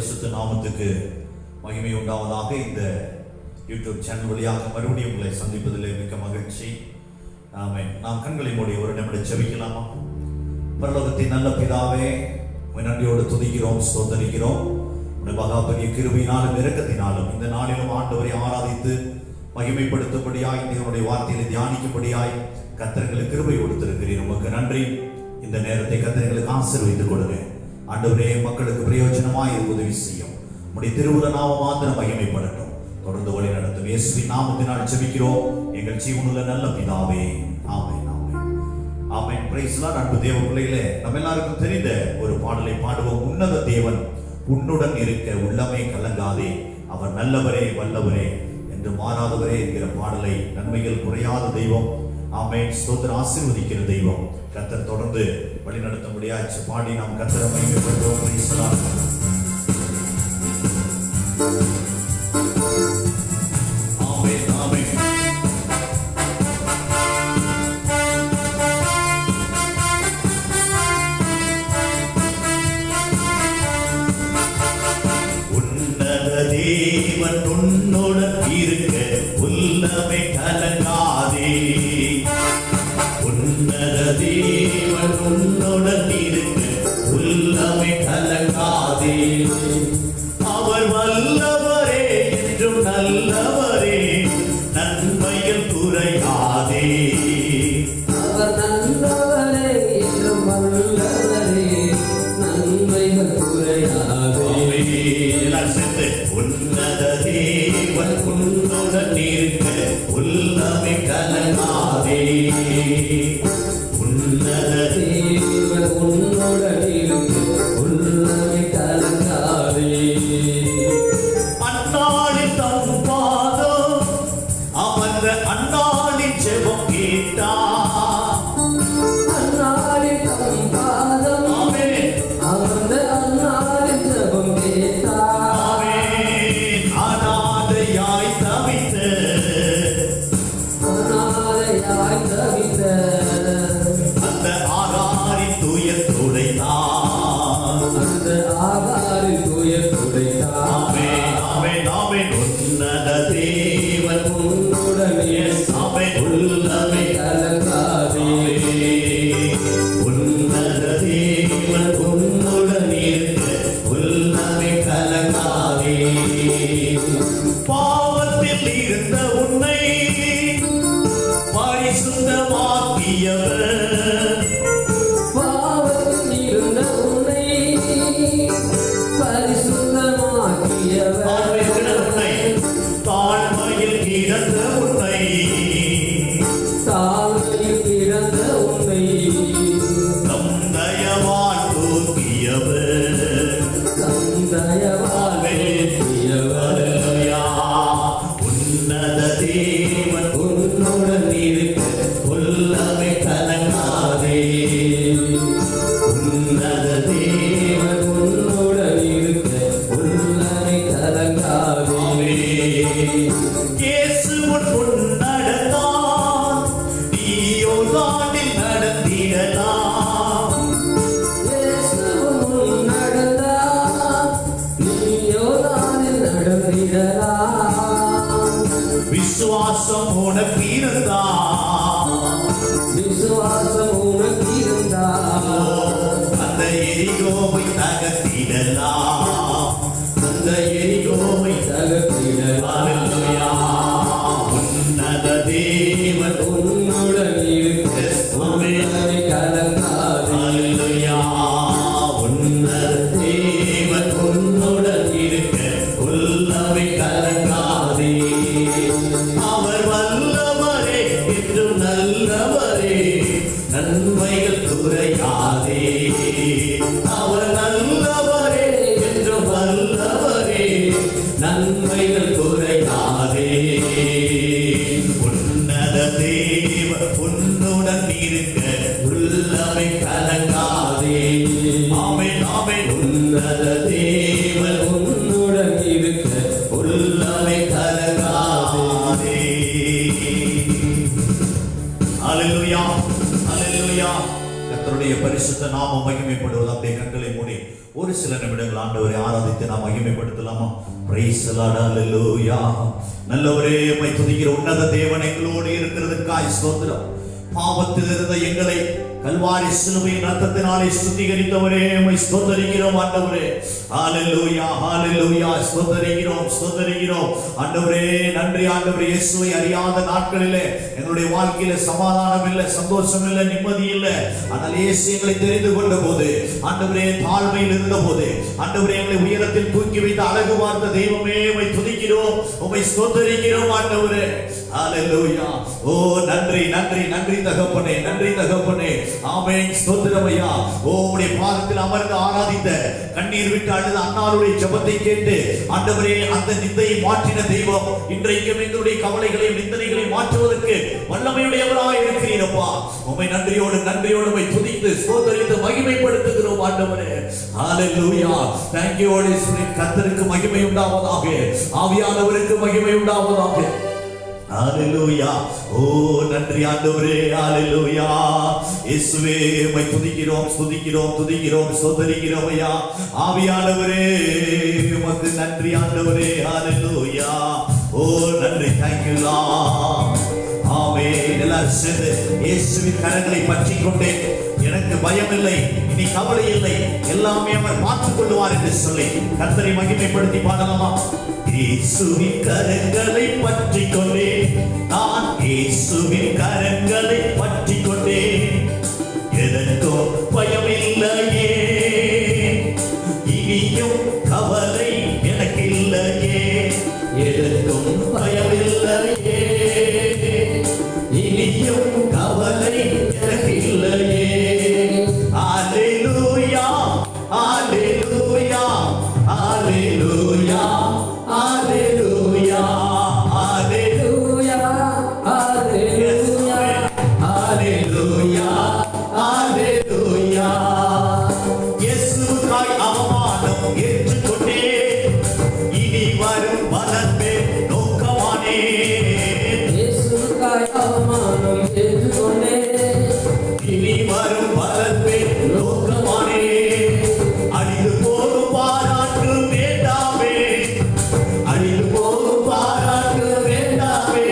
பரிசுத்த நாமத்துக்கு மகிமை உண்டாவதாக. இந்த யூடியூப் சேனல் வழியாக மறுபடியும் உங்களை சந்திப்பதில் மிக்க மகிழ்ச்சி. நாம் கண்களை மூடி ஒரு நிமிடம் ஜெபிக்கலாமா? பரலோகத்தின் நல்ல பிதாவே, நன்றியோடு துதிக்கிறோம், ஸ்தோத்தரிக்கிறோம். உடைய மகாபெரிய கிருபையினாலும் இரக்கத்தினாலும் இந்த நாளிலும் ஆண்டவரை ஆராதித்து மகிமைப்படுத்தபடியாய், தேவனுடைய வார்த்தைகளை தியானிக்கும்படியாய் கர்த்தர்களுக்கு கிருபை கொடுத்திருக்கிறீர். உமக்கு நன்றி. இந்த நேரத்தை கர்த்தர்களுக்கு ஆசீர்வதித்துக் கொடுங்க ஆண்டவரே. மக்களுக்கு பிரயோஜனமாய் உதவி செய்யும். உடைய திருவுல நாமம் மாத்திரம் மகிமைப்படட்டும். தொடர்ந்து வழி நடத்தும் இயேசுவின் நாமத்தினால் ஜெபிக்கிறோம் எங்கள் ஜீவனுள்ள நல்ல பிதாவே, ஆமென், ஆமென், ஆமென். Price the Lord. அன்பு தேவ பிள்ளைகளே, நம்ம எல்லாருக்கும் தெரிந்த ஒரு பாடலை பாடுவோம். உன்னத தேவன் உன்னுடன் இருக்க உள்ளமே கலங்காதே, அவர் நல்லவரே வல்லவரே என்று மாறாதவரே என்கிற பாடலை, நன்மைகள் குறையாத தெய்வம், ஆமென், ஸ்தோத்திர ஆசீர்வதிக்கிற தெய்வம் கர்த்தர் தொடர்ந்து வழி நடத்தும்படியாச்சு பாடி நாம் கர்த்தரை மகிமைப்படுத்துவோம். Praise the Lord. Amen, amen. உன்னத தேவன் உன்னுடன் இருக்க உள்ளமே கலங்காதே, உன்னத தேவன் உன்னுடன் இருக்க உள்ளமே கலங்காதே, அவர் வல்லவரே என்றும் நல்லவரே, நன்மைகள் குறையாதே, அவர் நல்லவரே என்றும் வல்லவரே, நன்மைகள் குறையாதே. உன்னத தேவன் உன்னுடன் இருக்க உள்ளமே கலங்காதே, உன்னத தேவன் உன்னுடன் இருக்க உள்ளமே கலங்காதே. அந்நாளில் தம் பாதம் அமர்ந்த அந்நாளில் ஜெபம் கேட்டார், அந்நாளில் தம் பாதம் அமர்ந்த அந்நாளில் ஜெபம் கேட்டார். அநாதையாய் தவித்த அந்த ஆகாரின் துயர் துடைத்தார், அந்த ஆகாரின் துயர் துடைத்தார். ஆமென், ஆமென். உன்னத தேவன் உன்னுடன் ஆமென் உள்ளமே கலங்காதே, உன்னத தேவன் உன்னுடன் இருக்க உள்ளமே கலங்காதே. பாவத்தில் இருந்த உன்னை பரிசுத்தமாக்கியவர், பாவத்தில் இருந்த உன்னை பரிசுத்தமாக்கியவர், தாழ்மையில் கிடந்த உன்னை தாழ்மையில் கிடந்த உன்னை தம் தயவால் தூக்கியவர், தம் தயவால் ஏற்றியவர். உன்னத தேவன் உன்னுடன் இருக்க உள்ளமே கலங்காதே, உன்னத தேவன் உன்னுடன் இருக்க உள்ளமே கலங்காதே. இயேசு உன் நடந்தான், நீயோ தாண்டில் நடந்திடலாம், இயேசு உன் நடந்தார், நீயோ தானில் நடந்திடலாம். விசுவாசம் உனக்கு இருந்தால், விசுவாசம் உனக்கு இருந்தால் அந்த எரிகோவை தகர்த்திடலாம், அந்த எரிகோவை தகர்த்திடலாம். உன்னத தேவன் உன்னுடன் இருக்க உள்ளமே கலங்காதே. அல்லேலூயா. உன்னத தேவன் உன்னுடன் இருக்க உள்ளமே கலங்காதே, அவர் வல்லவரே என்றும் நல்லவரே, நன்மைகள் குறையாதே, அவர் நல்லவரே என்றும் வல்லவரே, நன்மைகள் குறையாதே. உன்னத தேவன் உன்னுடன் இருக்க உள்ளமே கலங்காதே, ஆமென், ஆமென். உன்னத தேவன் உன்னுடன் இருக்க உள்ளமே கலங்காதே. அல்லேலூயா, அல்லேலூயா. கர்த்தருடைய பரிசுத்த நாமம் மகிமைப்படுவது. அப்படியே கண்களை மூடி ஒரு சில நிமிடங்கள் ஆண்டவரை ஆராதித்து நாம் மகிமைப்படுத்தலாமா? பிரைஸ் தி லார்ட், ஹல்லேலூயா. நல்லவரே, உம்மை துதிக்கிற உன்னத தேவன் எங்களோடு இருக்கிறதுக்காய் ஸ்தோத்திரம். பாவத்தில் இருந்த எங்களை கல்வாரி சிலுவையின் ரத்தத்தினாலே சுத்திகரித்தவரே, உம்மை ஸ்தோத்திரிக்கிறோம் ஆண்டவரே. ஹல்லேலூயா, ஹல்லேலூயா. ஸ்தோத்திரிக்கிறோம் ஆண்டவரே. நன்றி ஆண்டவரே. இயேசுவை அறியாத நாட்களிலே எங்களுடைய வாழ்க்கையில சமாதானம் இல்லை, சந்தோஷம் இல்லை, நிம்மதி இல்லை. ஆனால் இயேசு எங்களை தெரிந்து கொண்ட போது, ஆண்டவரே, தாழ்மையில் இருந்த போது, ஆண்டவரே, எங்களை உயரத்தில் தூக்கி வைத்த அழகு பார்த்த தெய்வமே, உம்மை துதிக்கிறோம், உம்மை ஸ்தோத்திரிக்கிறோம் ஆண்டவரே. ஹல்லேலூயா. ஓ நன்றி நன்றி நன்றி தகப்பனே, நன்றி தகப்பனே. ஆமென். ஸ்தோத்திரம் ஐயா. ஓ உம்முடைய பாதத்தில் அமர்ந்து ஆராதித்த, கண்ணீர் விட்டு அழுத அன்னாருடைய ஜெபத்தை கேட்டு ஆண்டவரே, அந்த நிந்தையை மாற்றின தெய்வம் இன்றைக்கும் எங்களுடைய கவலைகளையும் நிந்தனைகளையும் மாற்றுவதற்கு வல்லமையுடையவராய் இருக்கிறீரப்பா. உம்மை நன்றியோடு உம்மை துதித்து ஸ்தோத்திரித்து மகிமைப்படுத்துகிறோம் ஆண்டவரே. ஹல்லேலூயா. Thank you Holy Spirit. கர்த்தருக்கு மகிமை உண்டாவதாக, ஆவியானவருக்கு மகிமை உண்டாவதாக. ஹல்லேலூயா. ஓ நன்றி ஆண்டவரே. ஹல்லேலூயா. இயேசுவே, உம்மை துதிக்கிறோம், துதிக்கிறோம், ஸ்தோத்திரிக்கிறோம் ஐயா. ஆவியானவரே, உமக்கு நன்றி ஆண்டவரே. ஹல்லேலூயா. ஓ நன்றி. Thank you Lord. ஆமென். எல்லாரும் சேர்ந்து இயேசுவின் கரங்களை பற்றிக் கொண்டே, எனக்கு பயம் இல்லை, இனி கவலை இல்லை, எல்லாமே அவர் பார்த்துக் கொள்வார் என்று சொல்லி கர்த்தரை மகிமைப்படுத்தி பாடலாமா? இயேசுவின் கரங்களை பற்றிக் கொண்டே, நான் இயேசுவின் கரங்களை பற்றிக் கொண்டே, எதற்கும் பயமில்லையே, இனியும் கவலை எனக்கு இல்லையே, எதற்கும் பயமில்லையே, இனியும் கவலை எனக்கு இல்லையே. ஹல்லேலூயா, ஹல்லேலூயா, ஹல்லேலூயா, ஹல்லேலூயா, ஹல்லேலூயா, ஹல்லேலூயா, ஹல்லேலூயா, ஹல்லேலூயா. இயேசுவுக்காய் அவமானம் ஏற்றுக்கொண்டே, இனி வரும் பலத்தை நோக்கமானே. இயேசுவுக்காய் அவமானம் ஏற்றுக்கொண்டே, இனி வரும் பலத்தை நோக்கமானே. அழிந்து போகும் பாராட்டு வேண்டாமே, அழிந்து போகும் பாராட்டு வேண்டாமே,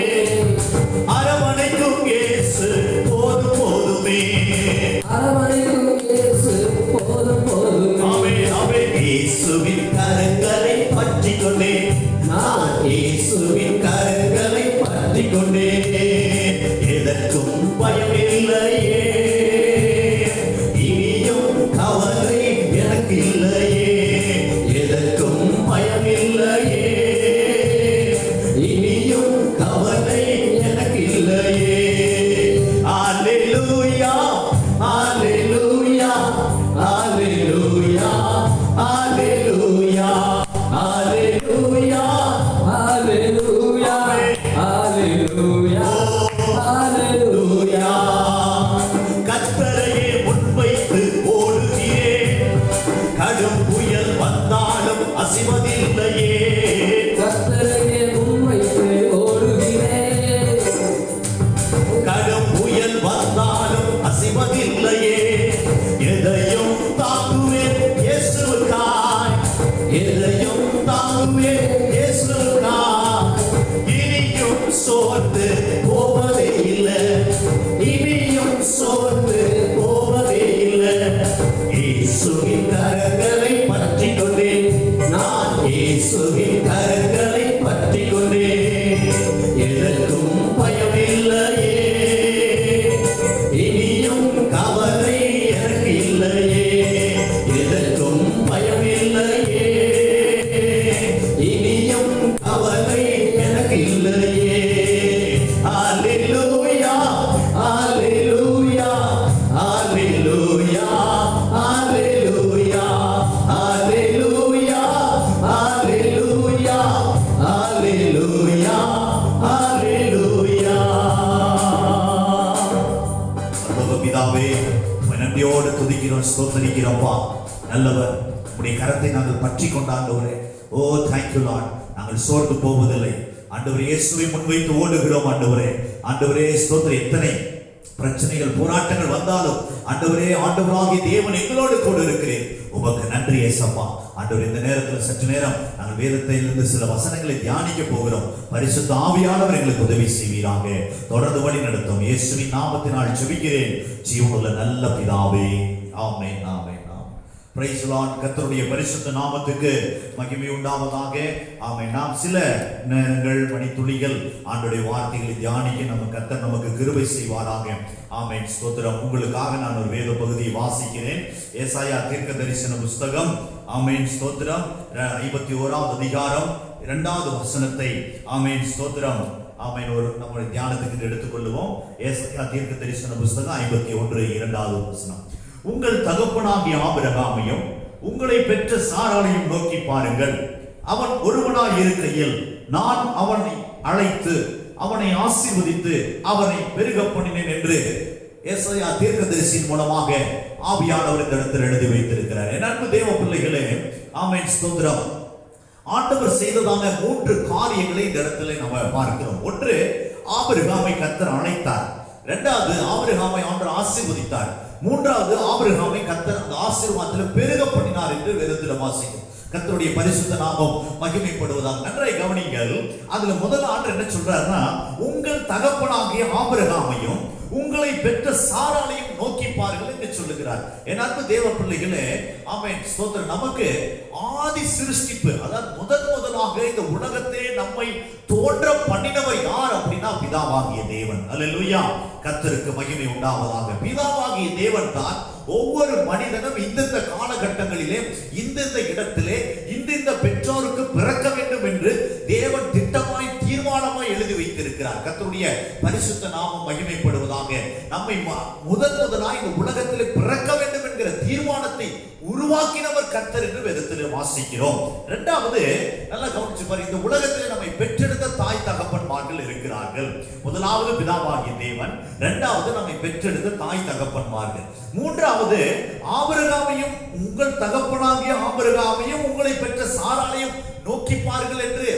அரவணைக்கும் இயேசு போதும் போதுமே, அரவணைக்கும் இயேசு போதும் போதுமே. ஆமென், ஆமென். இயேசுவின் கரங்களை பற்றிக் கொண்டே, நான் இயேசுவின் கரங்களை பற்றிக் கொண்டே, எதற்கும் பயமில்லையே, இனியும் கவலை எனக்கு இல்லையே, எதற்கும் பயமில்லையே, இனியும் கவலை எனக்கு இல்லையே. ஹல்லேலூயா, ஹல்லேலூயா, ஹல்லேலூயா, ஹல்லேலூயா, ஹல்லேலூயா, ஹல்லேலூயா, ஹல்லேலூயா, ஹல்லேலூயா. கர்த்தரையே முன்வைத்து ஓடுகிறேன், கடும் புயல் வந்தாலும் அசைவதில்லையே, கர்த்தரையே முன்வைத்து ஓடுகிறேன், கடும் புயல் வந்தாலும் அசைவதில்லையே, எதையும் தாங்குவேன் இயேசுவுக்காய், எதையும் தாங்குவேன் இயேசுவுக்காய், இனியும் சோர்ந்து போவதே இல்லை, இனியும் சோர்ந்து போவதே இல்லை. இயேசுவின் கரங்களை பற்றிக் கொண்டேன், நான் இயேசுவின் கரங்களை பற்றிக் கொண்டேன், எதற்கும் பயமில்லையே, இனியும் கவலை எனக்கு இல்லையே, எதற்கும் பயமில்லையே, இனியும் கவலை எனக்கு இல்லையே. ஹல்லேலூயா, ஹல்லேலூயா, ஹல்லேலூயா, ஹல்லேலூயா, ஹல்லேலூயா, ஹல்லேலூயா, ஹல்லேலூயா, ஹல்லேலூயா. பிதாவே, நன்றியோடு துதிக்கிறோம், ஸ்தோத்திரிக்கிறோம்ப்பா. நல்லவர், உடைய கரத்தை நாங்கள் பற்றி கொண்டாண்டவரே. ஓ தேங்க்யூ லார்ட். நாங்கள் சோர்ந்து போவதில்லை ஆண்டவரே. இயேசுவை முன்வைத்து ஓடுகிறோம் ஆண்டவரே. ஆண்டவரே ஸ்தோத்திரம். எத்தனை பிரச்சனைகள் போராட்டங்கள் வந்தாலும் ஆண்டவரே, ஆண்டவராகிய தேவன் எங்களோடு கூட இருக்கிறேன், உமக்கு நன்றி ஏசப்பா. ஆண்டவர், இந்த நேரத்தில் சற்று நேரம் நாங்கள் வேதத்திலிருந்து சில வசனங்களை தியானிக்க போகிறோம். பரிசுத்த ஆவியானவர் எங்களுக்கு உதவி செய்வீராக. தொடர்ந்து வழி நடத்தும் இயேசுவின் நாமத்தினால் ஜெபிக்கிறேன் ஜீவனுள்ள நல்ல பிதாவே, ஆமென், ஆமென். Price the Lord. கர்த்தருடைய பரிசுத்த நாமத்துக்கு மகிமை உண்டாவதாக. ஆமென். நாம் சில நேரங்கள் மணித்துளிகள் ஆண்டவருடைய வார்த்தைகளை தியானிக்க கர்த்தர் நமக்கு கிருபை செய்வாராக. ஆமென். ஸ்தோத்திரம். உங்களுக்காக நான் ஒரு வேத பகுதியை வாசிக்கிறேன். ஏசாயா தீர்க்கதரிசன புஸ்தகம், ஆமென், ஸ்தோத்திரம், 51வது அதிகாரம் 2வது வசனத்தை, ஆமென், ஸ்தோத்திரம், ஆமென், ஒரு நம்முடைய தியானத்துக்கு எடுத்துக்கொள்வோம். ஏசாயா தீர்க்கதரிசன புஸ்தகம் 51 2வது வசனம். உங்கள் தகப்பனாகிய ஆபிரகாமையும் உங்களை பெற்ற சாராளையும் நோக்கி பாருங்கள். அவன் ஒருவனாய் இருக்கையில் நான் அவனை அழைத்து அவனை ஆசீர்வதித்து அவனை பெருக பண்ணினேன் என்று ஏசாயா தீர்க்கதரிசியின் மூலமாக ஆவியானவர் இந்த இடத்தில் எழுதி வைத்திருக்கிறார். என் அன்பு தேவ பிள்ளைகளே, ஆமென், ஸ்தோத்திரம். ஆண்டவர் செய்ததான 3 காரியங்களை இந்த இடத்துல நம்ம பார்க்கிறோம். ஒன்று, ஆபிரகாமை கர்த்தர் அழைத்தார். இரண்டாவது, ஆபிரகாமை ஆண்டவர் ஆசீர்வதித்தார். மூன்றாவது, ஆபிரகாமை கர்த்தர் அந்த ஆசீர்வாதத்தில் பெருக பண்ணினார் என்று வேதத்தில் வாசிக்கிறோம். கர்த்தருடைய பரிசுத்த நாமம் மகிமைப்படுவதாக. நன்றாய் கவனிங்கள். அதுல முதல் ஆண்டு என்ன சொல்றாருன்னா, உங்கள் தகப்பனாகிய ஆபிரகாமையும் உங்களை பெற்ற சாராளையும் நோக்கி பாருங்கள் என்று சொல்லுகிறார். என் அன்பு தேவ பிள்ளைகளே, ஆமென், ஸ்தோத்திரம். நமக்கு ஆதி சிருஷ்டிப்பு, அதாவது முதலாக இந்த உலகத்தை நம்மை தோன்ற பண்ணினவர் யார் அப்படின்னா பிதாவாகிய தேவன். அல்லேலூயா. கர்த்தருக்கு மகிமை உண்டாவதாக. பிதாவாகிய தேவன் தான் ஒவ்வொரு மனிதனும் இந்தந்த காலகட்டங்களிலே இந்தந்த இடத்திலே இந்தந்த பெற்றோருக்கு பிறக்க வேண்டும் என்று தேவன் திட்டமாய் தீர்மானமாய் எழுதி வைத்திருக்கிறார். கர்த்தருடைய பரிசுத்த நாமம் மகிமைப்படுவதாக. நம்மை முதலாய் இந்த உலகத்திலே பிறக்க வேண்டும் என்கிற தீர்மானத்தை உருவாக்கினவர் கர்த்தர் என்று வேதத்தில் வாசிக்கிறோம். இரண்டாவது, நல்லா கவனிச்சு பாரு, இந்த உலகத்தில் நம்மை பெற்றெடுத்த தாய் தகப்பன்மார்கள் இருக்கிறார்கள். முதலாவது பிதாவாகிய தேவன், இரண்டாவது நம்மை பெற்றெடுத்த தாய் தகப்பன்மார்கள், மூன்றாவது ஆபிரகாமையும் உங்கள் தகப்பனாகிய ஆபிரகாமையும் உங்களை பெற்ற சாராளையும் நோக்கி பாருங்கள் என்று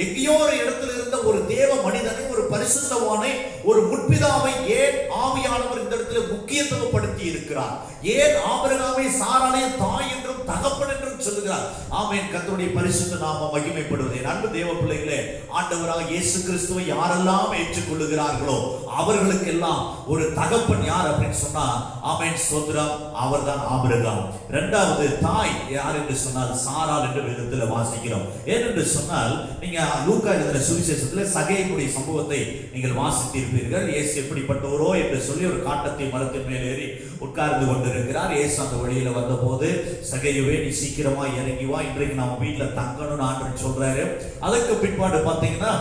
எங்கேயோ ஒரு இடத்தில் இருந்த ஒரு தேவ மனிதனை, ஒரு பரிசுத்தவானை, ஒரு முற்பிதாவை ஏன் ஆவியானவர் இந்த இடத்துல முக்கியத்துவப்படுத்தி இருக்கிறார்? ஏன் ஆபிரகாமை சாராளையும் தாய் என்றும் தகப்பன் என்றும் சொல்லுகிறார்? ஆமென். கர்த்தருடைய பரிசுத்த நாமம் மகிமைப்படுவது. அன்பு தேவ பிள்ளைகளே, ஆண்டவராக இயேசு கிறிஸ்துவை யாரெல்லாம் ஏற்றுக்கொள்ளுகிறார்களோ அவர்களுக்கெல்லாம் ஒரு தகப்பன் யார் அப்படின்னு சொன்னா, ஆமென், ஸ்தோத்திரம், அவர்தான் ஆபிரகாம். இரண்டாவது தாய் யார் என்று சொன்னால் சாராள் என்று வேதத்தில் வாசிக்கிறோம். ஏனென்று சொன்னால், நீங்க லூக்கா எழுதின சுவிசேஷத்தில் சகேயுடைய சம்பவத்தை நீங்கள் வாசித்திருப்பீர்கள். இயேசு எப்படிப்பட்டவரோ என்று சொல்லி ஒரு காட்டத்தை மரத்தின் மேல் ஏறி உட்கார்ந்து கொண்டிருக்கிறார். இயேசு அந்த வழியில வந்த போது, சகேயுவே, நீ சீக்கிரமா இறங்கி வா, இன்றைக்கு நம்ம வீட்டுல தங்கணும்னு ஆண்டவர் சொல்றாரு. அதற்கு பிற்பாடு பாத்தீங்கன்னா,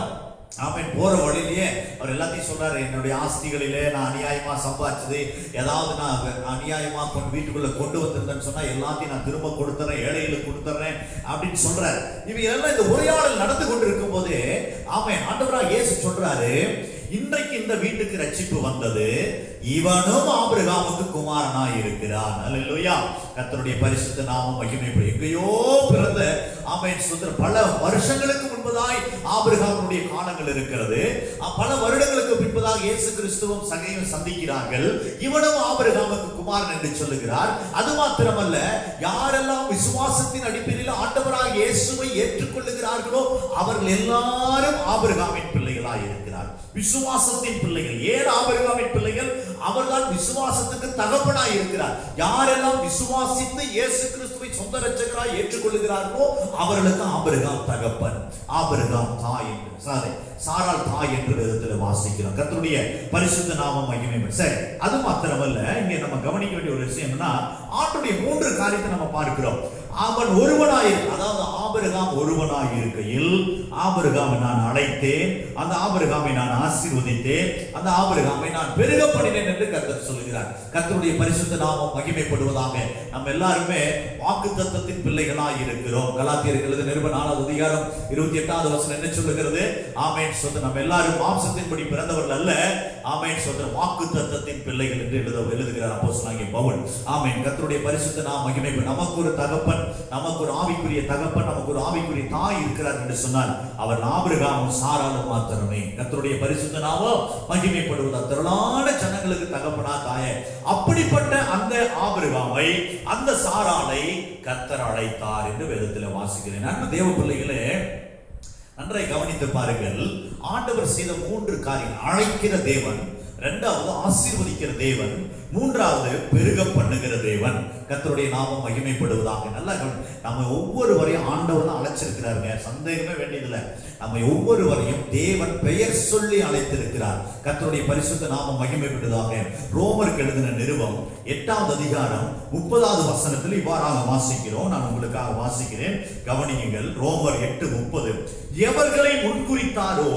ஆமென், போற வழியிலேயே அவர் எல்லாத்தையும் சொல்றாரு, என்னுடைய ஆஸ்திகளிலே நான் அநியாயமா சம்பாதிச்சது ஏதாவது நான் அநியாயமா வீட்டுக்குள்ள கொண்டு வந்திருந்தேன்னு சொன்னா எல்லாத்தையும் நான் திரும்ப கொடுத்துறேன், ஏழைகளுக்கு கொடுத்துறேன் அப்படின்னு சொல்றாரு. இவங்க எல்லாம் இந்த உரையாடல் நடந்து கொண்டிருக்கும் போதே, ஆமென், ஆண்டவராக இயேசு சொல்றாரு, இன்றைக்கு இந்த வீட்டுக்கு ரட்சிப்பு வந்தது, இவனும் ஆபிரகாமுக்கு குமாரனாய் இருக்கிறான். அல்லேலூயா. கர்த்தருடைய பரிசுத்த நாமம் மகிமைப்படும். எங்கேயோ பிறந்த, ஆமென், சுந்தர், பல வருஷங்களுக்கு முன்பதாய் ஆபிரகாமுடைய காலங்கள் இருக்கிறது. பல வருடங்களுக்கு பின்பதாக இயேசு கிறிஸ்துவும் சகையும் சந்திக்கிறார்கள். இவனும் ஆபிரகாமுக்கு குமாரன் என்று சொல்லுகிறார். அது மாத்திரமல்ல, யாரெல்லாம் விசுவாசத்தின் அடிப்படையில் ஆண்டவராக இயேசுவை ஏற்றுக்கொள்ளுகிறார்களோ அவர்கள் எல்லாரும் ஆபிரகாமின் பிள்ளைகளாய் இருக்கிறார். விசுவாசத்தின் பிள்ளைகள். ஏன் ஆபிரகாமின் பிள்ளைகள்? அவர்தான் விசுவாசத்துக்கு தகப்பனாய் இருக்கிறார். யாரெல்லாம் விசுவாசித்து இயேசு கிறிஸ்துவை சொந்த இரட்சகராய் ஏற்றுக்கொள்ளுகிறார்களோ அவர்களுக்கு ஆபிரகாம் தகப்பன், ஆபிரகாம் தாய் என்று, சாராள் தாய் என்று வேதத்தில் வாசிக்கிறோம். கர்த்தருடைய பரிசுத்த நாமம் மகிமை. சரி, அது மாத்திரமல்ல, இங்கே நம்ம கவனிக்க வேண்டிய ஒரு விஷயம் என்னன்னா, ஆண்டுடைய 3 காரியத்தை நம்ம பார்க்கிறோம். அவன் ஒருவனாய், அதாவது ஆபிரகாம் ஒருவனாய் இருக்கையில் ஆபிரகாமை நான் அழைத்தேன், அந்த ஆபிரகாமை நான் ஆசீர்வதித்தேன், அந்த ஆபிரகாமை நான் பெருக பண்ணினேன் என்று கர்த்தர் சொல்கிறார். கர்த்தருடைய பரிசுத்த நாமம் மகிமைப்படுவதாக. நம்ம எல்லாருமே வாக்குத்தத்தத்தின் பிள்ளைகளாய் இருக்கிறோம். கலாத்தியருக்கு எழுதின நிருபம் 4வது அதிகாரம் 28வது வசனம் என்ன சொல்லுகிறது? ஆமென், நம்ம எல்லாரும் மாம்சத்தின்படி பிறந்தவர்கள் அல்ல, ஆமென், வாக்குத்தத்தத்தின் பிள்ளைகள் என்று எழுதுகிறார் அப்போஸ்தலனாகிய பவுல். ஆமென். கர்த்தருடைய பரிசுத்த நாமம் மகிமைப்படும். நமக்கு ஒரு தகப்பன் நமக்கு ஒரு ஆவிக்குரிய தகப்பன், நமக்கு ஒரு ஆவிக்குரிய தாய் இருக்கிறார் என்று சொன்னால் அவர் ஆபிரகாமும் சாராலும் மாத்திரமே. கர்த்தருடைய பரிசுத்த நாமம் மகிமைப்படுவதா. திரளான ஜனங்களுக்கு தகப்பனா தாய அப்படிப்பட்ட அந்த ஆபிரகாமை, அந்த சாராளை கர்த்தர் அழைத்தார் என்று வேதத்தில் வாசிக்கிறேன். அன்பு தேவ பிள்ளைகளே, நன்றாய் கவனித்து பாருங்கள். ஆண்டவர் செய்த 3 காரியங்கள்: அழைக்கிற தேவன், இரண்டாவது ஆசீர்வதிக்கிற தேவன், மூன்றாவது பெருக பண்ணுகிற தேவன். கர்த்தருடைய நாமம் மகிமைப்படுவதாக. நல்லா நம்ம ஒவ்வொருவரையும் ஆண்டவர் தான் அழைச்சிருக்கிறாருங்க, சந்தேகமே வேண்டியதில்லை. நம்ம ஒவ்வொருவரையும் தேவன் பெயர் சொல்லி அழைத்திருக்கிறார். கர்த்தருடைய பரிசுத்த நாமம் மகிமைப்படுவதாக. ரோமருக்கு எழுதின நிருபம் 8வது அதிகாரம் 30வது வசனத்தில் இவ்வாறாக வாசிக்கிறோம். நான் உங்களுக்காக வாசிக்கிறேன், கவனியுங்கள். ரோமர் 8:30. எவர்களை முன்குறித்தாரோ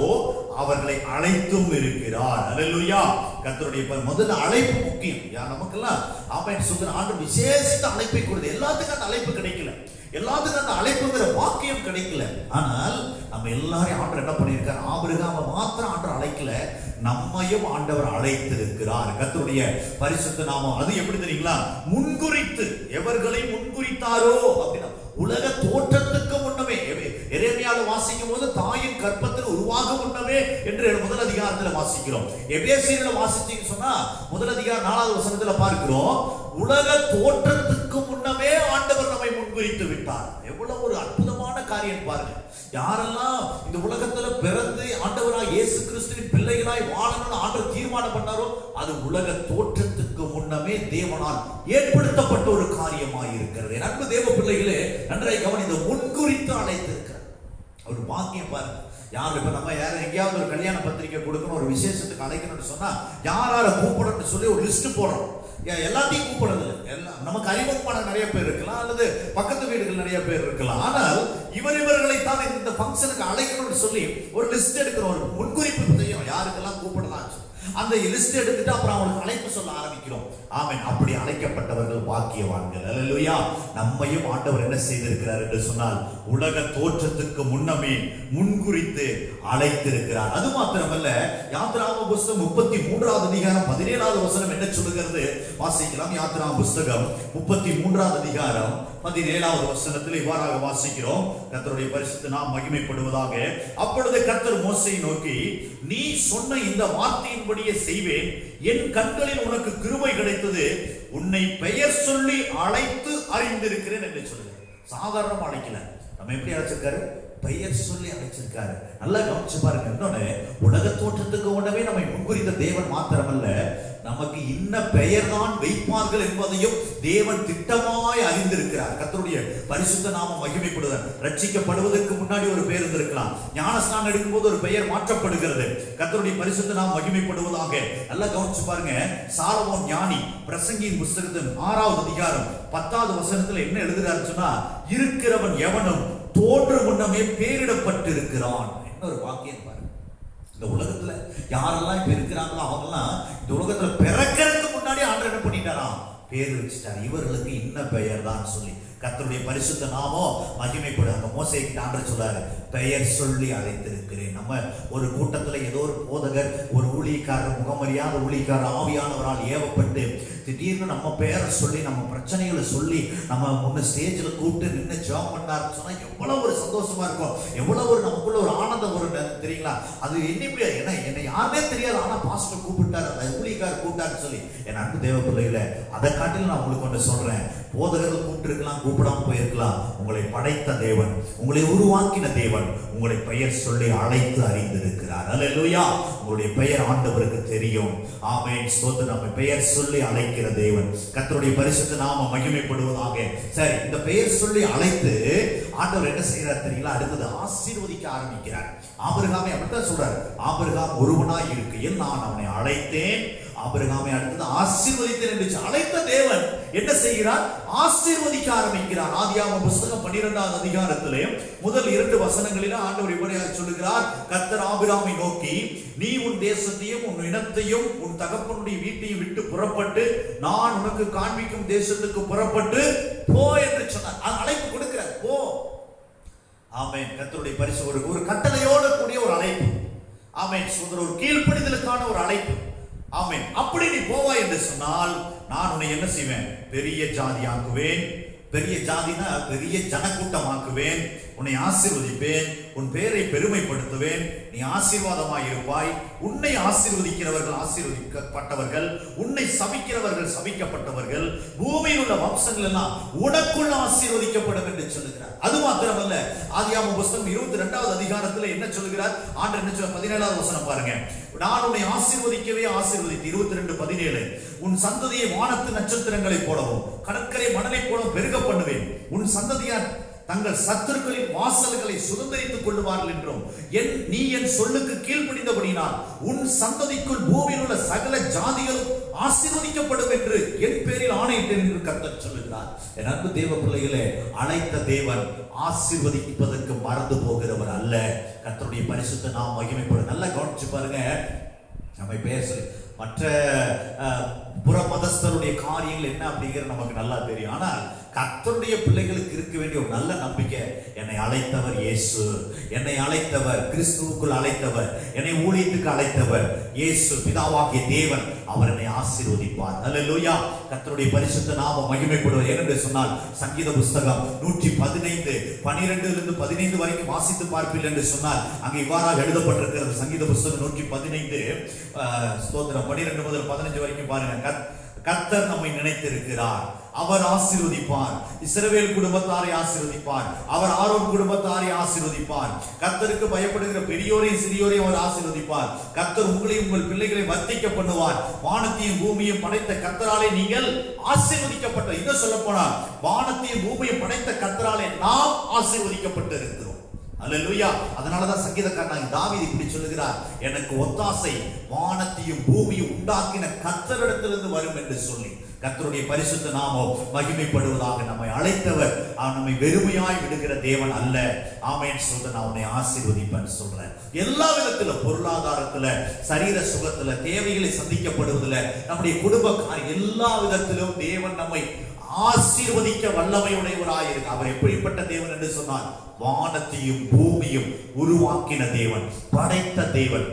அவர்களை அழைத்தும் இருக்கிறார். அல்லேலூயா. கர்த்தருடைய முதல்ல அழைப்பு முக்கியம். நமக்கெல்லாம் ஆமென் சொல்ற ஆண்டவர் விசேஷித்த அழைப்பை கொடுத்து, எல்லாத்துக்கும் அந்த அழைப்பு கிடைக்கல, எல்லாத்துக்கும் அந்த அழைப்புங்கிற வாக்கியம் கிடைக்கல. ஆனால் நம்ம எல்லாரையும் ஆண்டவர் என்ன பண்ணியிருக்கார்? ஆபிரகாமை மாத்திரம் ஆண்டவர் அழைக்கல, நம்மையும் ஆண்டவர் அழைத்திருக்கிறார். கர்த்தருடைய பரிசுத்த நாமம். அது எப்படி தெரியுங்களா? முன்குறித்து. எவர்களை முன்குறித்தாரோ அப்படின்னா உலக தோற்றத்துக்கு முன்னமே. எரேமியால வாசிக்கும் போது தாயின் கர்ப்பத்தில் உருவாக முன்னமே என்று முதல் அதிகாரத்தில் வாசிக்கிறோம். எபேசியர்ல வாசிச்சீங்கன்னு சொன்னா முதல் அதிகாரம் 4வது வசனத்துல பார்க்கிறோம், உலக தோற்றத்துக்கு முன்னமே ஆண்டவர் நம்மை முன்குறித்து விட்டார். எவ்வளவு ஒரு அற்புதமான காரியம் பாருங்க. யாரெல்லாம் இந்த உலகத்துல பிறந்து ஆண்டவராய் இயேசு கிறிஸ்துவின் பிள்ளைகளாய் வாழணும்னு ஆண்டவர் தீர்மானம் பண்ணாரோ அது உலக தோற்றத்துக்கு முன்னமே தேவனால் ஏற்படுத்தப்பட்ட ஒரு காரியமாய் இருக்கிறது. அன்பு தேவ பிள்ளைகளே, நன்றாய் கவனித்து, முன்குறித்து அழைத்திருக்கிறார். ஒரு பாக்கியம் பாருங்க. யார் இப்ப நம்ம யாரும் எங்கேயாவது ஒரு கல்யாண பத்திரிக்கை கொடுக்கணும், ஒரு விசேஷத்துக்கு அழைக்கணும்னு சொன்னா யாரார கூப்பிடணும்னு சொல்லி ஒரு லிஸ்ட் போடுறோம். எல்லாத்தையும் கூப்பிடுறது எல்லாம் நமக்கு அறிமுகமான நிறைய பேர் இருக்கலாம், அல்லது பக்கத்து வீடுகள் நிறைய பேர் இருக்கலாம். ஆனால் இவர்களை தான் இந்த ஃபங்க்ஷனுக்கு அழைக்கணும்னு சொல்லி ஒரு லிஸ்ட் எடுக்கிறோம், ஒரு முன்குறிப்பு செய்யும், யாருக்கெல்லாம் கூப்பிடலாம். அந்த லிஸ்ட் எடுத்துட்டு அப்புறம் அவங்களுக்கு அழைப்பு சொல்ல ஆரம்பிக்கிறோம். ஆமென். அப்படி அழைக்கப்பட்டவர்கள் பாக்கியவான்கள். அல்லேலூயா. நம்மையும் ஆண்டவர் என்ன செய்திருக்கிறார் என்று சொன்னால் உலக தோற்றத்துக்கு முன்னமே முன்குறித்து அழைத்திருக்கிறார். அது மாத்திரமல்ல, யாத்திராகம புஸ்தகம் 33வது அதிகாரம் 17வது வசனம் என்ன சொல்லுகிறது? வாசிக்கலாம். யாத்திராகம புஸ்தகம் 33வது அதிகாரம் 17வது வசனத்தில் இவ்வாறாக வாசிக்கிறோம். கர்த்தருடைய பரிசுத்த நாமம் மகிமைப்படுவதாக. அப்பொழுது கர்த்தர் மோசேயை நோக்கி, நீ சொன்ன இந்த வார்த்தையின்படியே செய்வேன், என் கண்களில் உனக்கு கிருபை கிடைத்தது, உன்னை பெயர் சொல்லி அழைத்து அறிந்திருக்கிறேன் என்று சொல்லுகிறார். சாதாரணமா அழைக்கல, நம்ம எப்படி அழைச்சிருக்காரு? பெயர் சொல்லி அழைச்சிருக்காரு. நல்லா கவனிச்சு பாருங்க. இன்னொன்னு, உலக தோற்றத்துக்கு உடனே நம்மை முன்குறித்த தேவன் மாத்திரமல்ல, நமக்கு இன்ன பெயர் தான் வைப்பார்கள் என்பதையும் தேவன் திட்டமாய் அறிந்திருக்கிறார். கர்த்தருடைய பரிசுத்த நாமம் மகிமைப்படுவார். ரட்சிக்கப்படுவதற்கு முன்னாடி ஒரு பெயர் இருந்திருக்கலாம், ஞானஸ்நானம் எடுக்கும்போது ஒரு பெயர் மாற்றப்படுகிறது. கர்த்தருடைய பரிசுத்த நாமம் மகிமைப்படுவதாக. நல்லா கவனிச்சு பாருங்க. சாலமோன் ஞானி பிரசங்கியின் புஸ்தகத்தின் 6வது அதிகாரம் 10வது வசனத்துல என்ன எழுதுறாரு சொன்னா, இருக்கிறவன் எவனும் தோன்று முன்னமே பேரிடப்பட்டிருக்கிறான். இன்னொரு வாக்கியம் பாருங்க. இந்த உலகத்துல யாரெல்லாம் இப்ப இருக்கிறாங்களோ அவங்கெல்லாம் இந்த உலகத்துல பிறக்கிறதுக்கு முன்னாடி ஆண்டவர் என்ன பண்ணிட்டாராம்? பேர் வச்சுட்டார். இவர்களுக்கு இன்ன பெயர் தான் சொல்லி. கர்த்தருடைய பரிசுத்த நாமம் மகிமைப்படும். அந்த மோசேக்கு ஆண்டவர் சொல்றாரு, பெயர் சொல்லி அழைத்திருக்கிறேன். நம்ம ஒரு கூட்டத்துல ஏதோ ஒரு போதகர், ஒரு ஊழியக்காரர், முகமறியாத ஊழியக்காரர் ஆவியானவரால் ஏவப்பட்டு திடீர்னு நம்ம பெயரை சொல்லி நம்ம பிரச்சனைகளை சொல்லி நம்ம முன்ன ஸ்டேஜ்ல கூப்பிட்டு நின்று ஜெபம் பண்ணாருன்னு சொன்னா எவ்வளவு ஒரு சந்தோஷமா இருக்கும், எவ்வளவு ஒரு நமக்குள்ள ஒரு ஆனந்தம் வரும் தெரியுங்களா? அது என்னை யாருமே தெரியாது, ஆனா பாஸ்டர் கூப்பிட்டாரு, ஊழியக்காரர் கூப்பிட்டாருன்னு சொல்லி. என் அன்பு தேவ பிள்ளைகளை, அதை காட்டிலும் நான் உங்களுக்கு ஒன்று சொல்றேன். போதகர்கள் கூப்பிட்டு இருக்கலாம், கூப்பிடாம போயிருக்கலாம். உங்களை படைத்த தேவன், உங்களை உருவாக்கின தேவன் உங்களை பெயர் சொல்லி அழைத்து அறிந்திருக்கிறார். அல்லேலூயா. உங்களுடைய பெயர் ஆண்டவருக்கு தெரியும். ஆமென். ஸ்தோத்திரம். நம்ம பெயர் சொல்லி அழைக்கிற தேவன். கர்த்தருடைய பரிசுத்த நாமம் மகிமைப்படுவதாக. சரி, இந்த பெயர் சொல்லி அழைத்து ஆண்டவர் என்ன செய்யறார் தெரியுங்களா? அடுத்தது ஆசீர்வதிக்க ஆரம்பிக்கிறார். ஆபிரகாமை அப்படித்தான் சொல்றாரு, ஆபிரகாம் ஒருவனாய் இருக்கையில் நான் அவனை அழைத்தேன், ஆபிரகாமை அடுத்தது ஆசீர்வதித்தேன் என்று அழைத்த தேவன் என்ன செய்கிறார்? ஆசீர்வதிக்க ஆரம்பிக்கிறார். ஆதியாகம புஸ்தகம் 12வது அதிகாரத்திலே முதல் 2 வசனங்களில் ஆண்டவர் இப்படியாக சொல்லுகிறார். கர்த்தர் ஆபிரகாமை நோக்கி, நீ உன் தேசத்தையும் உன் இனத்தையும் உன் தகப்பனுடைய வீட்டையும் விட்டு புறப்பட்டு நான் உனக்கு காண்பிக்கும் தேசத்துக்கு புறப்பட்டு போ என்று சொன்னார். அழைப்பு கொடுக்கிறார், போ. ஆமென். கர்த்தருடைய பரிசு ஒரு கட்டளையோடு கூடிய ஒரு அழைப்பு. ஆமென். ஒரு கீழ்ப்படிதலுக்கான ஒரு அழைப்பு. ஆமென். அப்படி நீ போவாய் என்று சொன்னால் நான் உன்னை என்ன செய்வேன்? பெரிய ஜாதியாக்குவேன், பெரிய ஜாதினா பெரிய ஜனக்கூட்டமாக்குவேன், உன்னை ஆசீர்வதிப்பேன், உன் பேரை பெருமைப்படுத்துவேன், நீ ஆசீர்வாதமாய் இருப்பாய், உன்னை ஆசீர்வதிக்கிறவர்கள் ஆசீர்வதிக்கப்பட்டவர்கள், உன்னை சபிக்கிறவர்கள் சபிக்கப்பட்டவர்கள், பூமியில் உள்ள வம்சங்கள் எல்லாம் உனக்குள்ள ஆசீர்வதிக்கப்படும் என்று சொல்லுகிறார். அது மாத்திரமல்ல, ஆதியாகமம் புத்தகம் 22வது அதிகாரத்தில் என்ன சொல்லுகிறார்? ஆண்டவர் என்ன சொல்ல 17வது வசனம் பாருங்க. நான் உன்னை ஆசீர்வதிக்கவே ஆசீர்வதித்து 22:17 உன் சந்ததியை வானத்து நட்சத்திரங்களை போலவும் கடற்கரை மணலை போலவும் பெருக பண்ணுவேன், உன் சந்ததியார் தங்கள் சத்துருக்களின் வாசல்களை சுதந்திரித்துக் கொள்ளுவார்கள் என்றும் நீ என் சொல்லுக்கு கீழ்ப்படிந்தபடினால் உன் சந்ததிக்குள் பூமியில் உள்ள சகல ஜாதிகளும் ஆசீர்வதிக்கப்படும் என்று என் பேரில் ஆணையிட்டேன் என்று கர்த்தர் சொல்லுகிறார். என் அன்பு தேவ பிள்ளைகளே, அழைத்த தேவன் ஆசீர்வதிப்பதற்கு மறந்து போகிறவர் அல்ல. கர்த்தருடைய பரிசுத்த நாம் மகிமைப்படும். நல்லா கவனிச்சு பாருங்க. நம்ம பேச மற்ற புற மதஸ்தருடைய காரியங்கள் என்ன அப்படிங்கிறது நமக்கு நல்லா தெரியும். ஆனால் கர்த்தருடைய பிள்ளைகளுக்கு இருக்க வேண்டிய ஒரு நல்ல நம்பிக்கை, என்னை அழைத்தவர் இயேசு, என்னை அழைத்தவர் கிறிஸ்துவுக்குள் அழைத்தவர், என்னை ஊழியத்துக்கு அழைத்தவர் இயேசு பிதாவாகிய தேவன், அவர் என்னை ஆசீர்வதிப்பார். அல்லேலூயா. கர்த்தருடைய பரிசுத்த நாமம் மகிமைப்படுவது. ஏனென்று சொன்னால் சங்கீத புஸ்தகம் 115:12 வரைக்கும் வாசித்து பார்ப்பீர்கள் என்று சொன்னால் அங்கே இவ்வாறாக எழுதப்பட்டிருக்கிறது. சங்கீத புஸ்தகம் 115 ஸ்தோத்திரம் 12 முதல் 15 வரைக்கும் பாருங்க. கர்த்தர் நம்மை நினைத்திருக்கிறார், அவர் ஆசீர்வதிப்பார், இஸ்ரவேல் குடும்பத்தாரை ஆசீர்வதிப்பார், அவர் ஆரோன் குடும்பத்தாரை ஆசீர்வதிப்பார், கர்த்தருக்கு பயப்படுகிற பெரியோரையும் சிறியோரையும் அவர் ஆசீர்வதிப்பார், கர்த்தர் உங்களையும் உங்கள் பிள்ளைகளை வர்த்திக்க பண்ணுவார், வானத்தையும் பூமியும் படைத்த கர்த்தராலே நீங்கள் ஆசீர்வதிக்கப்பட்ட. இன்னும் சொல்ல போனால் வானத்தையும் பூமியும் படைத்த கர்த்தராலே நாம் ஆசீர்வதிக்கப்பட்டு இருக்கிறோம். அல்லேலூயா. அதனாலதான் சங்கீதக்காரன் தாவீது இப்படி சொல்லுகிறார், எனக்கு ஒத்தாசை வானத்தையும் பூமியும் உண்டாக்கின கர்த்தரிடத்திலிருந்து வரும் என்று சொல்லி. கர்த்தருடைய பரிசுத்த நாமம் மகிமைப்படுவதாக. நம்மை அழைத்தவர் நம்மை வெறுமையாய் விடுகிற தேவன் அல்ல. ஆமென். சொல்ற நான் உன்னை ஆசீர்வதிப்பேன் சொல்றேன். எல்லா விதத்துல, பொருளாதாரத்துல, சரீர சுகத்துல, தேவைகளை சந்திக்கப்படுவதில், நம்முடைய குடும்ப எல்லா விதத்திலும் தேவன் நம்மை ஆசீர்வதிக்க வல்லமையுடையவராயிருக்கு. அவர் எப்படிப்பட்ட தேவன் என்று சொன்னார்? வானத்தையும் பூமியும் உருவாக்கின தேவன், படைத்த தேவன்,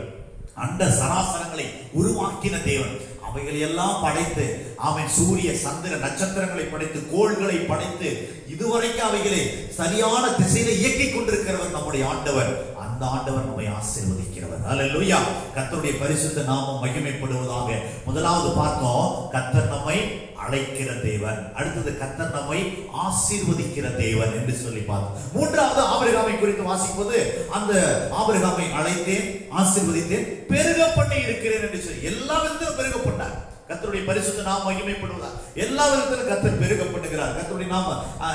அண்ட சராசரங்களை உருவாக்கின தேவன், அவைகளை எல்லாம் படைத்து அவன் சூரிய சந்திர நட்சத்திரங்களை படைத்து கோள்களை படைத்து இதுவரைக்கும் அவைகளை சரியான திசையில இயக்கிக் கொண்டிருக்கிறவர் நம்முடைய ஆண்டவர். அந்த ஆண்டவர் நம்மை ஆசீர்வதிக்கிறவர். அல்லேலூயா. கர்த்தருடைய பரிசுத்த நாமம் மகிமைப்படுவதாக. முதலாவது பார்த்தோம், கர்த்தர் நம்மை அழைக்கிற தேவன். அடுத்தது கர்த்தர் நம்மை ஆசீர்வதிக்கிற தேவன் என்று சொல்லி பார்த்தோம். மூன்றாவது ஆபிரகாமை குறித்து வாசிப்பது, அந்த ஆபிரகாமை அழைத்தேன், ஆசீர்வதித்தேன், பெருக பண்ணி இருக்கிறேன் என்று சொல்லி எல்லா விதத்திலும் பெருக பண்ணார். கர்த்தருடைய பரிசுத்த நாமம் மகிமைப்படுவதாக. எல்லா விதத்திலும் கர்த்தர் பெருக பண்ணுகிறார். கர்த்தருடைய நாம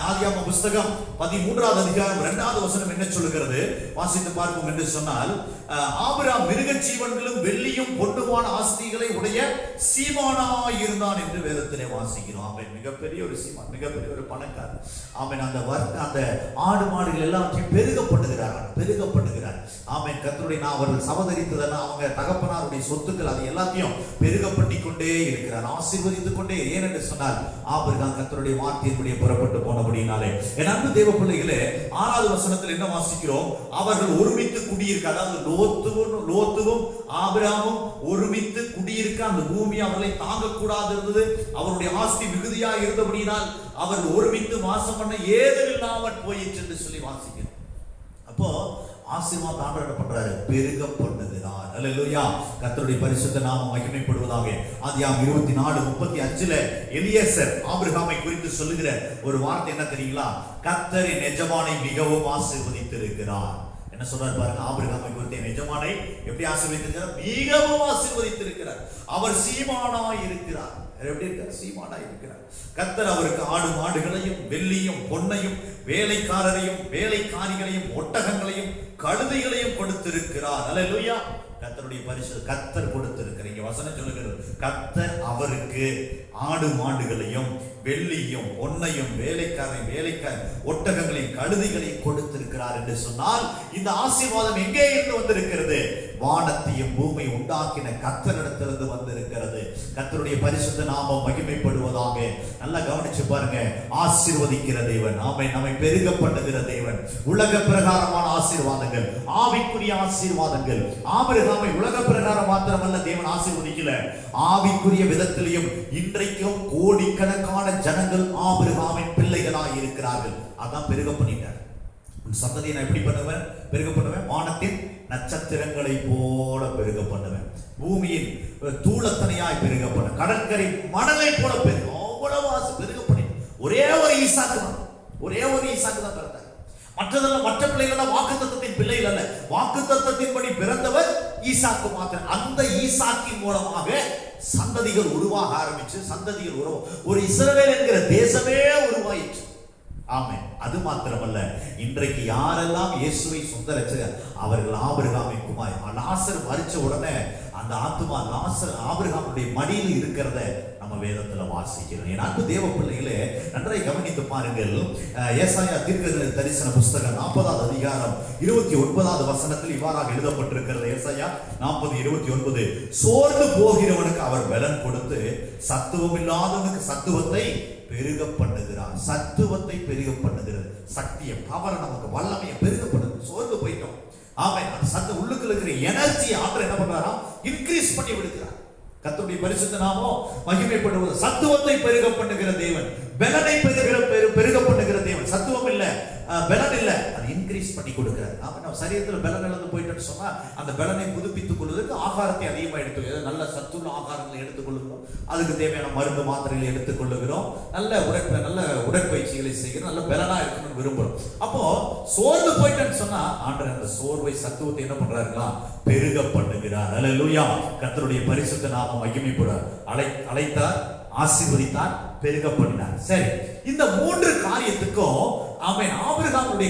ஆதியாகமம் புஸ்தகம் 13வது அதிகாரம் 2வது வசனம் என்ன சொல்லுகிறது? வாசித்து பார்ப்போம் என்று சொன்னால், ஆபிரகாம் மிருக ஜீவன்களும் வெள்ளியும் பொன்னுமான ஆஸ்திகளை உடைய சீமானாய் இருந்தான் என்று வேதத்திலே வாசிக்கிறோம். ஆமென். மிகப்பெரிய ஒரு சீமான், மிகப்பெரிய ஒரு பணக்காரர். ஆமென். அந்த ஆடு மாடுகள் எல்லாத்தையும் பெருகப்படுகிறார். ஆமென். கர்த்தருடைய நான் அவர்கள் சவதரித்ததெல்லாம் அவங்க தகப்பனாருடைய சொத்துக்கள் அது எல்லாத்தையும் பெருக பண்ணி கொண்டே இருக்கிறார், ஆசீர்வதித்துக் கொண்டே. ஏனென்று சொன்னால் ஆபிரகாம் கர்த்தருடைய வார்த்தையின்படியே புறப்பட்டு போனபடினாலே. என் அன்பு தேவ பிள்ளைகளே, 6வது வசனத்தில் என்ன வாசிக்கிறோம்? அவர்கள் ஒருமித்து குடியிருக்க, அதாவது லோத்துவும் ஆபிரகாமும் ஒருமித்து குடியிருக்க அந்த பூமி அவர்களை தாங்கக்கூடாது இருந்தது. அவருடைய ஆஸ்தி மிகுதியா இருந்தபடினால் அவர்கள் ஒருமித்து வாசம் பண்ண ஏதுமில்லாமல் போயிற்று என்று சொல்லி வாசிக்கிறோம். அப்போ ஆசீர்வாதம் ஆண்டவர் என்ன பண்றாரு? பெருக பண்ணுகிறார். அல்லேலூயா. கர்த்தருடைய பரிசுத்த நாமம் மகிமைப்படுவதாக. ஆதியாகமம் 24:35 எலியேசர் ஆபிரகாமை குறித்து சொல்லுகிற ஒரு வார்த்தை என்ன தெரியுங்களா? கர்த்தர் என் எஜமானை மிகவும் ஆசீர்வதித்திருக்கிறார். என்ன சொல்றாரு பாருங்க? ஆபிரகாமை குறித்து என் எஜமானை எப்படி ஆசீர்வதித்திருக்கிறார்? மிகவும் ஆசீர்வதித்திருக்கிறார். அவர் சீமானாய் இருக்கிறார். எப்படி இருக்கார்? சீமானாய் இருக்கிறார். கர்த்தர் அவருக்கு ஆடு மாடுகளையும் வெள்ளியும் பொன்னையும் வேலைக்காரரையும் வேலைக்காரிகளையும் ஒட்டகங்களையும் கழுதைகளையும் கொடுத்திருக்கிறார். அல்லேலூயா. கர்த்தருடைய பரிசு கர்த்தர் கொடுத்திருக்கிறார். இங்க வசனம் சொல்லுகிறது, கர்த்தர் அவருக்கு ஆடு மாடுகளையும் வெள்ளியும் பொன்னையும் வேலைக்காரரையும் ஒட்டகங்களையும் கழுதைகளையும் கொடுத்திருக்கிறார் என்று சொன்னால் இந்த ஆசீர்வாதம் எங்கே இருந்து வந்திருக்கிறது? வானத்தையும் பூமி உண்டாக்கின கர்த்தரிடத்திலிருந்து வந்திருக்கிறது. கர்த்தருடைய பரிசுத்த நாமம் மகிமைப்படுவதாக. நல்லா கவனிச்சு பாருங்க. ஆசீர்வதிக்கிற தேவன். ஆமென். நம்மை பெருக பண்ணுகிற தேவன். உலக பிரகாரமான ஆசீர்வாதங்கள், ஆவிக்குரிய ஆசீர்வாதங்கள். ஆபிரகாமை உலக பிரகாரம் மாத்திரமல்ல தேவன் ஆசீர்வதிக்கல, ஆவிக்குரிய விதத்திலையும் இன்றைக்கும் கோடிக்கணக்கான ஜனங்கள் ஆபிரகாமின் பிள்ளைகளாய் அதான் பெருக பண்ணிட்டார். உன் சந்ததியை நான் எப்படி பண்ணுவேன்? பெருக பண்ணுவேன். வானத்தின் நட்சத்திரங்களை போல பெருக பண்ணுவேன். பூமியின் தூளத்தனையாய் பெருக பண்ண, கடற்கரை மணலை போல பெருக, அவ்வளவு ஆசை பெருக பண்ணி. ஒரே ஒரு ஈசாக்கு தான், ஒரே ஒரு ஈசாக்கு தான் பிறந்தார். மற்றதெல்லாம், மற்ற பிள்ளைகள் வாக்குத்தத்தத்தின் பிள்ளைகள் அல்ல, வாக்குத்தத்தத்தின்படி பிறந்தவர் ஈசாக்கு மாத்திரம். அந்த ஈசாக்கின் மூலமாக சந்ததிகள் உருவாக ஆரம்பிச்சு, சந்ததிகள் ஒரு இஸ்ரவேல் என்கிற தேசமே உருவாயிற்று. ஆமென். அது மாத்திரமல்ல, இன்றைக்கு யாரெல்லாம் இயேசுவை சொந்த ரட்சகர், அவர்கள் ஆபிரகாமின் குமார். லாசர் மரிச்ச உடனே அந்த ஆத்துமா லாசர் ஆபிரகாமுடைய மடியில் இருக்கிறத நம்ம வேதத்துல வாசிக்கிறோம். என் அன்பு தேவ பிள்ளைகளே, நன்றாய் கவனித்து பாருங்கள். ஏசாயா தீர்க்க தரிசன புஸ்தகம் 40வது அதிகாரம் 29வது வசனத்தில் இவ்வாறாக எழுதப்பட்டிருக்கிறது. ஏசாயா 40:29, சோர்ந்து போகிறவனுக்கு அவர் பலன் கொடுத்து சத்துவம் இல்லாதவனுக்கு சத்துவத்தை பெருக பண்ணுகிறார். சத்துவத்தை பெருக பண்ணுகிறது, சக்தியை, பவரை, நமக்கு வல்லமையை பெருக பண்ணுது. சோர்ந்து போயிட்டோம், ஆமென். அந்த சத்து உள்ளுக்குள்ள இருக்கிற எனர்ஜி ஆற்றல் என்ன பண்றாராம்? இன்கிரீஸ் பண்ணி விடுகிறார். கர்த்தருடைய பரிசுத்த நாமம் மகிமைப்படுவது. சத்துவத்தை பெருக பண்ணுகிற தேவன், பலனை பெருக பண்ணுகிற தேவன். சத்துவம் இல்ல, பலன் இல்ல, அது இன்கிரீஸ் பண்ணி கொடுக்கிறார். நம்ம சரீரத்தில் பலன் இழந்து போயிட்டோம்னு சொன்னா அந்த பலனை புதுப்பித்துக் கொள்வதற்கு ஆகாரத்தை அதிகமாக எடுத்துக்கொள்ளும். நல்ல சத்துள்ள ஆகாரங்களை எடுத்துக்கொள்ளுகிறோம், அதுக்கு தேவையான மருந்து மாத்திரைகளை எடுத்துக்கொள்ளுகிறோம், நல்ல உடற்பயிற்சிகளை செய்கிறோம், நல்ல பலனா இருக்கணும்னு விரும்புறோம். அப்போ சோர்ந்து போயிட்டேன்னு சொன்னா ஆண்டவர் அந்த சோர்வை, சத்துவத்தை என்ன பண்றாருங்களா? பெருக பண்ணுகிறார். அல்லேலூயா. கர்த்தருடைய பரிசுத்த நாமம் மகிமைப்படுவார். அழைத்தார், ஆசீர்வதித்தார், பெருக பண்ணினார். சரி, இந்த 3 காரியத்துக்கும் அவன் ஆபிரகாமுடைய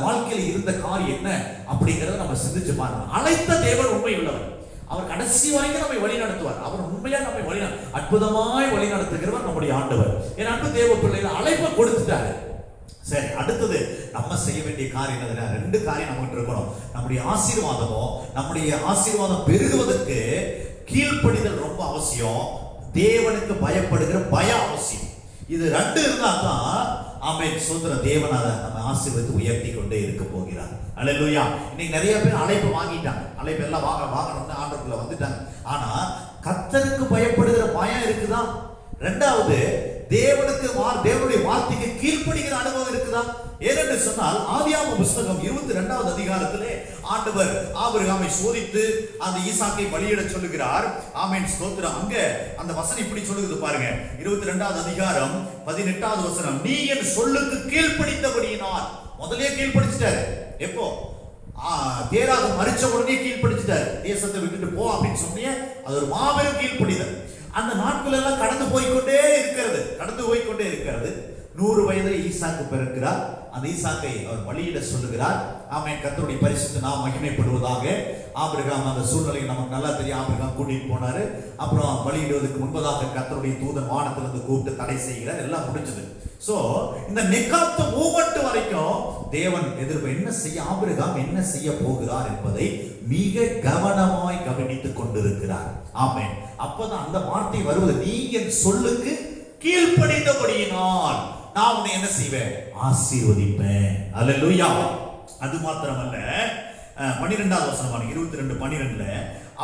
வாழ்க்கையில் இருந்த காரியம் என்ன அப்படிங்கறத நம்ம சிந்திச்சு பாருங்க. அழைத்த தேவன் உண்மை உள்ளவர், அவர் கடைசி வரைக்கும் நம்மை வழி நடத்துவார். அவர் உண்மையா நம்மை அற்புதமாய் வழி நடத்துகிறவர் நம்முடைய ஆண்டவர். என் அன்பு தேவ பிள்ளைகள், அழைப்பை கொடுத்துட்டாரு. சரி, அடுத்தது நம்ம செய்ய வேண்டிய காரியம் என்ன? 2 காரியம் நமக்கு இருக்கணும். நம்முடைய ஆசீர்வாதம் பெருகுவதற்கு கீழ்ப்படிதல் ரொம்ப அவசியம். தேவனுக்கு பயப்படுகிற பயம் அவசியம். இது 2 இருந்தா தான் ஆமென் சுதந்திர தேவனால நம்ம ஆசீர்வதித்து உயர்த்தி கொண்டே இருக்க போகிறார். அல்லேலூயா. இன்னைக்கு நிறைய பேர் அழைப்பு வாங்கிட்டாங்க, அழைப்பு எல்லாம் வாங்கணும்னு ஆண்டவருக்குள்ள வந்துட்டாங்க. ஆனா கர்த்தருக்கு பயப்படுகிற பயம் இருக்குதா? 2வது தேவனுடைய வார்த்தைக்கு கீழ்ப்படிகிற அனுபவம் இருக்குதா? ஏனென்று சொன்னால் ஆதியாகம புஸ்தகம் 22வது அதிகாரத்திலே ஆண்டவர் ஆபிரகாமை சோதித்து அந்த ஈசாக்கை பலியிட சொல்லுகிறார். ஆமென் ஸ்தோத்திரம். அங்க அந்த வசனம் இப்படி சொல்லுது பாருங்க. 22வது அதிகாரம் 18வது வசனம், நீ என் சொல்லுக்கு கீழ்ப்படித்தபடியினால். முதல்லயே கீழ்ப்படிச்சிட்டாரு. எப்போ? தேராக மரிச்ச உடனே கீழ்ப்படிச்சிட்டாரு. தேசத்தை விட்டுட்டு போ அப்படின்னு சொன்னீங்க. அது ஒரு மாபெரும் கீழ்ப்படிதல். அந்த நாட்கள் எல்லாம் கடந்து போய்கொண்டே இருக்கிறது. 100 வயதில் ஈசாக்கு பிறக்கிறார். அந்த ஈசாக்கை அவர் பலியிட சொல்லுகிறார். ஆமென். கர்த்தருடைய பரிசுத்த நாமம் மகிமைப்படுவதாக. ஆபிரகாம் அந்த சூழ்நிலை நமக்கு நல்லா தெரியும். ஆபிரகாம் கூட்டிட்டு போனாரு. அப்புறம் பலியிடுவதற்கு முன்பதாக கர்த்தருடைய தூதன் வானத்திலிருந்து கூப்பிட்டு தடை செய்கிறார். எல்லாம் முடிஞ்சது. சோ இந்த நெகாப்த மூமெண்ட் வரைக்கும் தேவன் ஆபிரகாம் என்ன செய்ய போகிறார் என்பதை மிக கவனமாய் கவனித்துக் கொண்டிருக்கிறார். ஆமென். அப்பதான் அந்த வார்த்தை வருவது, நீ என் சொல்லுக்கு கீழ்ப்படிந்தபடியினால் நான் உன்னை என்ன செய்வேன்? ஆசீர்வதிப்பேன். அல்லேலூயா. அது மாத்திரமல்ல, 12வது வசனமான 22:12,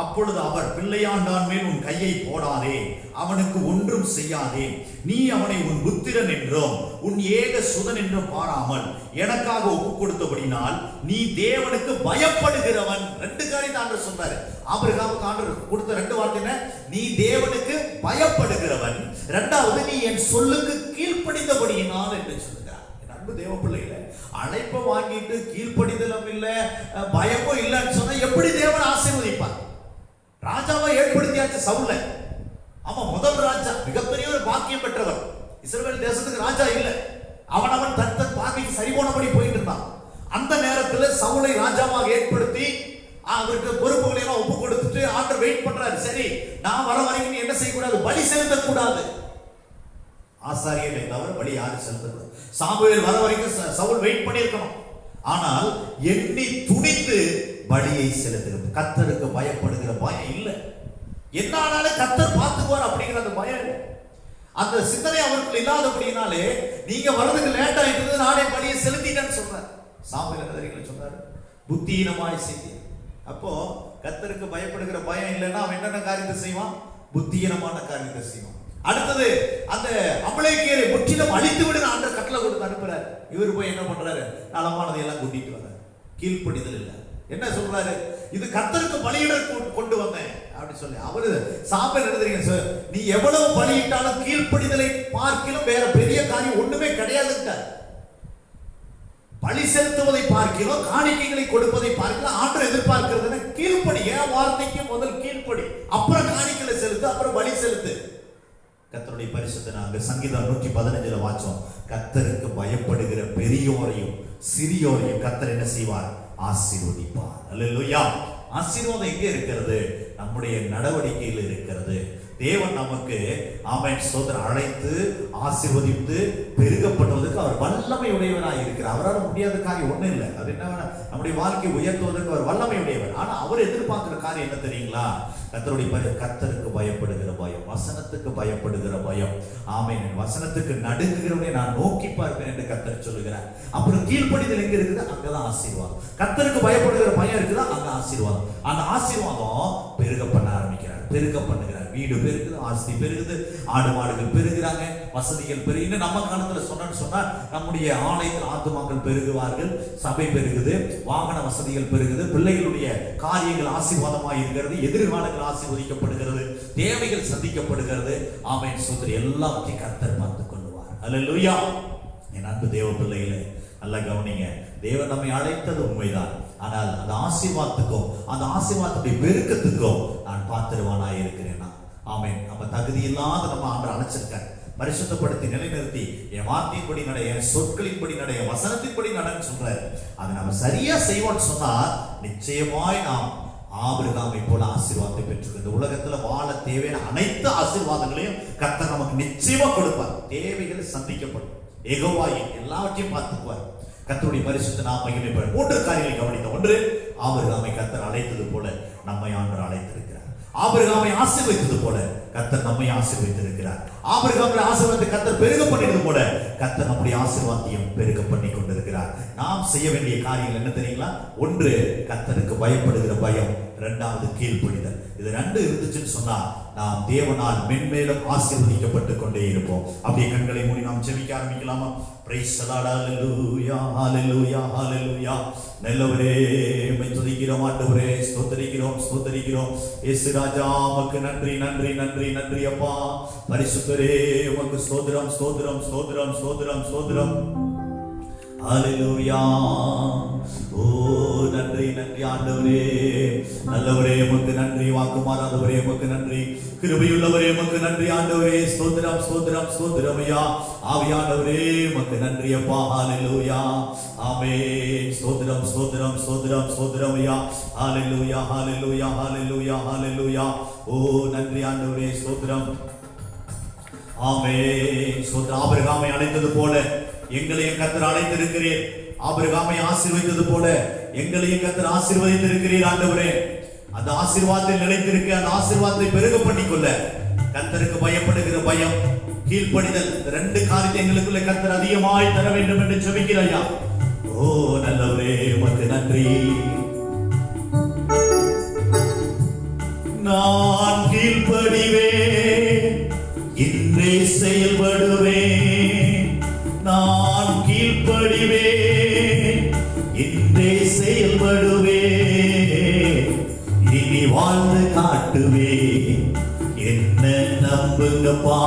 அப்பொழுது அவர், பிள்ளையாண்டான் மேல் உன் கையை போடாதே, அவனுக்கு ஒன்றும் செய்யாதே, நீ அவனை உன் புத்திரன் என்றும் உன் ஏக சுதன் என்றும் பாராமல் எனக்காக ஒப்பு கொடுத்தபடினால் நீ தேவனுக்கு பயப்படுகிறவன். 2 காரியத்தை ஆண்டவர் சொன்னாரு. ஆபிரகாமுக்கு ஆண்டவர் கொடுத்த 2 வார்த்தை என்ன? நீ தேவனுக்கு பயப்படுகிறவன், 2வது நீ என் சொல்லுக்கு கீழ்ப்படிந்தபடியினால் என்று சொல்லுகிறார். என் அன்பு தேவ பிள்ளைகளே, அழைப்பை வாங்கிட்டு கீழ்ப்படிதலும் இல்ல, பயமும் இல்லைன்னு சொன்னா எப்படி தேவன் ஆசீர்வதிப்பார்? ராஜாவை ஏற்படுத்தியாச்சு சவுல. ஆமா, முதல் ராஜா, மிகப்பெரிய ஒரு பாக்கியம் பெற்றவர். இஸ்ரவேல் தேசத்துக்கு ராஜா இல்ல. அவன் தன் பாக்கிக்கு சரி போனபடி போயிட்டு இருந்தான். அந்த நேரத்தில் சவுலை ராஜாவாக ஏற்படுத்தி அவருக்கு பொறுப்புகளை எல்லாம் ஒப்பு கொடுத்துட்டு ஆண்டவர் வெயிட் பண்றாரு. சரி, நான் வர வரைக்கும் நீ என்ன செய்யக்கூடாது? பலி செலுத்தக்கூடாது. ஆசாரியர்களை தவிர பலி யாரும் செலுத்தக்கூடாது. சாமுவேல் வர வரைக்கும் சவுல் வெயிட் பண்ணியிருக்கணும். ஆனால் எண்ணி துணிந்து பலியை செலுத்துகிறது. கர்த்தருக்கு பயப்படுகிற பயம் இல்லை. என்ன ஆனாலும் கர்த்தர் பார்த்துக்குவார் அப்படிங்கிற அந்த பயம் இல்லை. அந்த சிந்தனை அவருக்கு இல்லாதபடினாலே நீங்க வர்றதுக்கு லேட் ஆயிட்டு நானே பலியை செலுத்திட்டேன்னு சொல்றாரு. சாமுவேல் சொன்னாரு, புத்தியீனமாய் செய்தி. அப்போ கர்த்தருக்கு பயப்படுகிற பயம் இல்லைன்னா அவன் என்னென்ன காரியத்தை செய்வான்? புத்தியீனமான காரியத்தை செய்வான். அடுத்தது அந்த அமலேக்கியரை முற்றிலும் அழித்து விடுற ஆண்டவர் கட்டளை கொடுத்து அனுப்புறாரு. இவர் போய் என்ன பண்றாரு? நலமானதை எல்லாம் கூட்டிட்டு வர்றாரு. கீழ்ப்படிதல் இல்லை. என்ன சொல்றாரு? இது கர்த்தருக்கு பலியிட கொண்டு வந்தேன் அப்படி சொல்லி அவரு சாம்பல் எழுதுறீங்க. நீ எவ்வளவு பலியிட்டாலும் கீழ்ப்படிதலை பார்க்கிலும் வேற பெரிய காரியம் ஒண்ணுமே கிடையாதுன்ட்டார். பலி செலுத்துவதை பார்க்கிறோம், காணிக்கைகளை கொடுப்பதை பார்க்கலாம். ஆண்டவர் எதிர்பார்க்கிறது கீழ்ப்படி. என் வார்த்தைக்கு முதல் கீழ்ப்படி, அப்புறம் காணிக்கைகளை செலுத்து, அப்புறம் பலி செலுத்து. கர்த்தருடைய பரிசுத்த நாங்க சங்கீதம் 115 வாச்சோம். கர்த்தருக்கு பயப்படுகிற பெரியோரையும் சிறியோரையும் கர்த்தர் என்ன செய்வார்? ஆசீர்வதிப்பார். அல்லேலூயா. ஆசீர்வாதம் எங்கே இருக்கிறது? நம்முடைய நடவடிக்கையில் இருக்கிறது. தேவன் நமக்கு ஆமென் ஸ்தோத்திரம் அழைத்து ஆசீர்வதித்து பெருகப்படுவதற்கு அவர் வல்லமை உடையவராக இருக்கிறார். அவரால் முடியாத காரியம் ஒண்ணும் இல்லை. அது என்ன? நம்முடைய வாழ்க்கையை உயர்த்துவதற்கு அவர் வல்லமை உடையவர். ஆனா அவர் எதிர்பார்க்கிற காரியம் என்ன தெரியுங்களா? கர்த்தருக்கு பயப்படுகிற பயம், வசனத்துக்கு பயப்படுகிற பயம். ஆமென். வசனத்துக்கு நடுங்குகிறவனை நான் நோக்கி பார்ப்பேன் என்று கர்த்தர் சொல்லுகிறார். அப்புறம் கீழ்ப்படிதல் எங்க இருக்குது? அங்கதான் ஆசீர்வாதம். கர்த்தருக்கு பயப்படுகிற பயம் இருக்குதா? அங்க ஆசீர்வாதம். அந்த ஆசீர்வாதம் பெருக பண்ண ஆரம்பிக்கிறார், பெருக பண்ணுகிறார். வீடு பெருகுது, ஆஸ்தி பெருகுது, ஆடு மாடுகள் பெருகிறாங்க, வசதிகள் பெருகு. இன்னும் நம்ம காலத்துல சொன்னா நம்முடைய ஆலயத்தில் ஆத்துமாக்கள் பெருகுவார்கள், சபை பெருகுது, வாகன வசதிகள் பெருகுது, பிள்ளைகளுடைய காரியங்கள் ஆசீர்வாதமாக இருக்கிறது, எதிர்காலங்கள் ஆசீர்வதிக்கப்படுகிறது, தேவைகள் சந்திக்கப்படுகிறது. ஆமென் ஸ்தோத்திரம். எல்லாத்தையும் கர்த்தர் பார்த்துக் கொள்வார். அல்லேலூயா. என் அன்பு தேவ பிள்ளைகளே, நல்லா கவனிங்க. தேவன் நம்மை அழைத்தது உண்மைதான். ஆனால் அந்த ஆசீர்வாதத்துக்கும் அந்த ஆசீர்வாதத்துடைய பெருக்கத்துக்கும் நான் பாத்திரவானாய் இருக்கிறேன். ஆமென். நம்ம தகுதி இல்லாத நம்ம ஆண்டவர் அழைச்சிருக்கார். பரிசுத்தப்படுத்தி நிலைநிறுத்தி என் வார்த்தையின்படி நட, என் சொற்களின்படி நட, என் வசனத்தின்படி நடன்னு சொல்றாரு. அதை நம்ம சரியா செய்வோம்னு சொன்னா நிச்சயமாய் நாம் ஆபிரகாமை போல ஆசீர்வாதத்தை பெற்றுக்கொண்டு இந்த உலகத்துல வாழ தேவையான அனைத்து ஆசீர்வாதங்களையும் கர்த்தர் நமக்கு நிச்சயமா கொடுப்பார். தேவைகள் சந்திக்கப்படும். யெகோவா எல்லாவற்றையும் பார்த்துக்குவார். கர்த்தருடைய பரிசுத்த நாமம் மகிமைப்படும். 3 காரியங்களை கவனித்தோம். 1, ஆபிரகாமை கர்த்தர் அழைத்தது போல நம்மை ஆண்டவர் அழைத்திருக்கிறார். ஆபிரகாமை ஆசீர்வதித்தது போல கர்த்தர் நம்மை ஆசீர்வதித்திருக்கிறார். ஆபிரகாமுடைய ஆசீர்வாதத்தை கர்த்தர் பெருக பண்ணினது போல கர்த்தர் நம்முடைய ஆசீர்வாதத்தையும் பெருக பண்ணி கொண்டிருக்கிறார். நாம் செய்ய வேண்டிய காரியங்கள் என்ன தெரியுங்களா? 1, கர்த்தருக்கு பயப்படுகிற பயம். 2வது கீழ்ப்படிதல். இது 2 இருந்துச்சுன்னு சொன்னா நாம் தேவனால் மென்மேலும் ஆசீர்வதிக்கப்பட்டு கொண்டே இருப்போம். அப்படியே கண்களை மூடி நாம் ஜெபிக்க ஆரம்பிக்கலாமா? Praise the Lord. ஹalleluya ஹalleluya ஹalleluya. நல்லவரே உம்மை துதிக்கிறோம் ஆண்டவரே, ஸ்தோத்திரிக்கிறோம். இயேசு ராஜா உமக்கு நன்றி நன்றி நன்றி நன்றி அப்பா. பரிசுத்தரே உமக்கு ஸ்தோத்திரம். ஹalleluya. ஓ நன்றி நன்றி ஆண்டவரே. நல்லவரே உமக்கு நன்றி. வாக்கு மாறாதவரே உமக்கு நன்றி. கிருபையுள்ளவரே உமக்கு நன்றி ஆண்டவரே. ஸ்தோத்திரம் ஐயா. ஆவியானவரே உமக்கு நன்றி அப்பா. ஹalleluya. ஆமென். ஸ்தோத்திரம் ஐயா. ஹalleluya. ஓ நன்றி ஆண்டவரே. ஸ்தோத்திரம். ஆமென். ஸ்தோத்திரம். ஆபிரகாமை அழைத்தது போல எங்களையும் கர்த்தர் அழைத்திருக்கிறீர். ஆபிரகாமை ஆசீர்வதித்தது போல எங்களையும் கர்த்தர் ஆசீர்வதித்திருக்கிறீர் ஆண்டவரே. அந்த ஆசீர்வாதத்தில் நிலைத்திருக்க, அந்த ஆசீர்வாதத்தை பெருக பண்ணிக்கொள்ள கர்த்தருக்கு பயப்படுகிற பயம், கீழ்ப்படிதல், 2 காரியத்தை எங்களுக்குள்ள கர்த்தர் அதிகமாய் தர வேண்டும் என்று ஜெபிக்கிறாயா. ஓ நல்லவரே உமக்கு நன்றி. நான் கீழ்ப்படிவேன், இன்றே செயல்படுவேன். நான் கீழ்ப்படிவேன், இன்றே செயல்படுவேன். இனி வாழ்ந்து காட்டுவேன், என்ன நம்புங்கப்பா.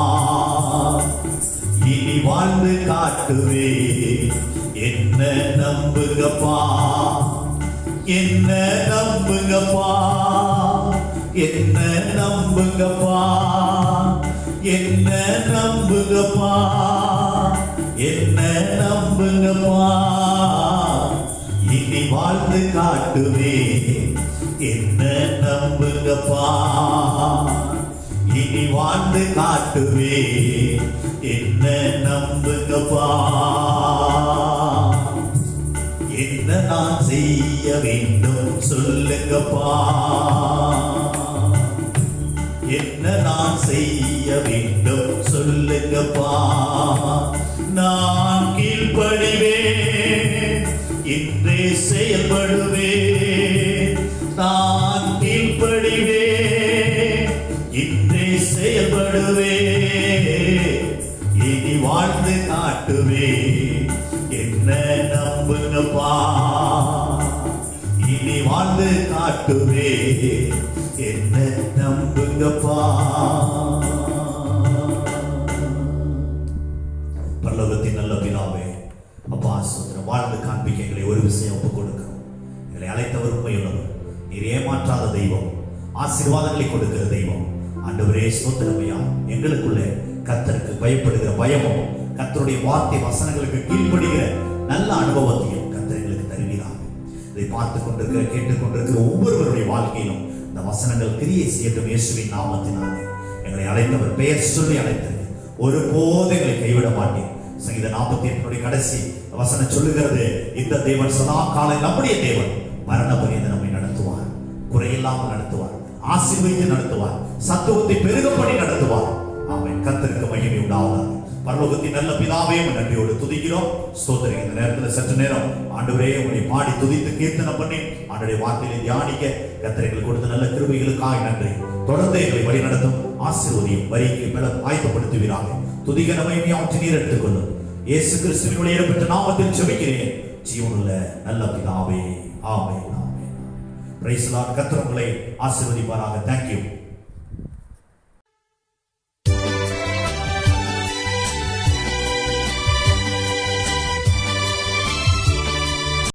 இனி வாழ்ந்து காட்டுவேன், என்ன நம்புங்கப்பா. என்ன நம்புங்கப்பா. என்ன நம்புங்கப்பா. என்ன நம்புங்கப்பா. என்ன நம்புங்கப்பா. இனி வாழ்ந்து காட்டுவேன், என்ன நம்புங்கப்பா. இனி வாழ்ந்து காட்டுவேன், என்ன நம்புங்கப்பா. என்ன நான் செய்ய வேண்டும் சொல்லுங்கப்பா. என்ன நான் செய்ய வேண்டும் சொல்லுங்கப்பா. நான் கீழ்ப்படிவேன், இன்றே செயல்படுவேன். நான் கீழ்ப்படிவேன், இன்றே செயல்படுவேன். இனி வாழ்ந்து காட்டுவே என்ன நம்புங்கப்பா, இனி வாழ்ந்து காட்டுவே என்ன நம்புங்கப்பா. பரலோகத்தின் நல்ல பிதாவே, அப்பா ஸ்தோத்திரம். வாழ்ந்து காண்பிக்க எங்களை ஒரு விஷயம் ஒப்புக் கொடுக்கிறோம். எங்களை அழைத்தவர் உண்மையுள்ளவர், நீர் ஏமாற்றாத தெய்வம், ஆசீர்வாதங்களை கொடுக்கிற தெய்வம். ஆண்டவரே ஸ்தோத்திரமையா, எங்களுக்குள்ளே கர்த்தருக்கு பயப்படுகிற பயமும் கர்த்தருடைய வார்த்தை வசனங்களுக்கு கீழ்ப்படுகிற நல்ல அனுபவத்தையும் கர்த்தர் எங்களுக்கு தருகிறார். இதை பார்த்து கொண்டிருக்கிற கேட்டுக்கொண்டிருக்கிற ஒவ்வொருவருடைய வாழ்க்கையிலும் இந்த வசனங்கள் கிரியை செய்யட்டும் இயேசுவின் நாமத்தினாலே. எங்களை அழைத்தவர் பெயர் சொல்லி அழைத்தது, ஒருபோதும் எங்களை கைவிட மாட்டேன். சங்கீத 48 கடைசி வசனம் சொல்லுகிறது, இந்த தேவன் சதா காலம் நம்முடைய தேவன் மரண பரியந்த நம்மை நடத்துவார், குறையில்லாமல் நடத்துவார், ஆசீர்வதித்து நடத்துவார், சத்துவத்தை பெருகப்படி நடத்துவார். ஆமென். கர்த்தருக்கு மகிமை உண்டாவதாக. பரலோகத்தின் நல்ல பிதாவே, நன்றியோடு துதிக்கிறோம், ஸ்தோத்திரம். இந்த நேரத்தில் சற்று நேரம் ஆண்டவரே உங்களை பாடி துதித்து கீர்த்தனை பண்ணி ஆண்டவருடைய வார்த்தையை தியானிக்க கர்த்தர் எங்களுக்கு கொடுத்த நல்ல கிருபைகளுக்காக நன்றி. தொடர்ந்து எங்களை வழி நடத்தும் ஆசீர்வதியும் வரிக்கு பலம் ஆயத்தப்படுத்துவீராக. துதிக்க மகிமையாவற்றை நீர் எடுத்துக்கொள்ளும். இயேசு கிறிஸ்துவினுடைய ஏற்பட்ட நாமத்தில் ஜெபிக்கிறேன் ஜீவனுள்ள நல்ல பிதாவே, ஆமென். ஆமென். Price the Lord. கர்த்தர் உங்களை ஆசீர்வதிப்பாராக. Thank you.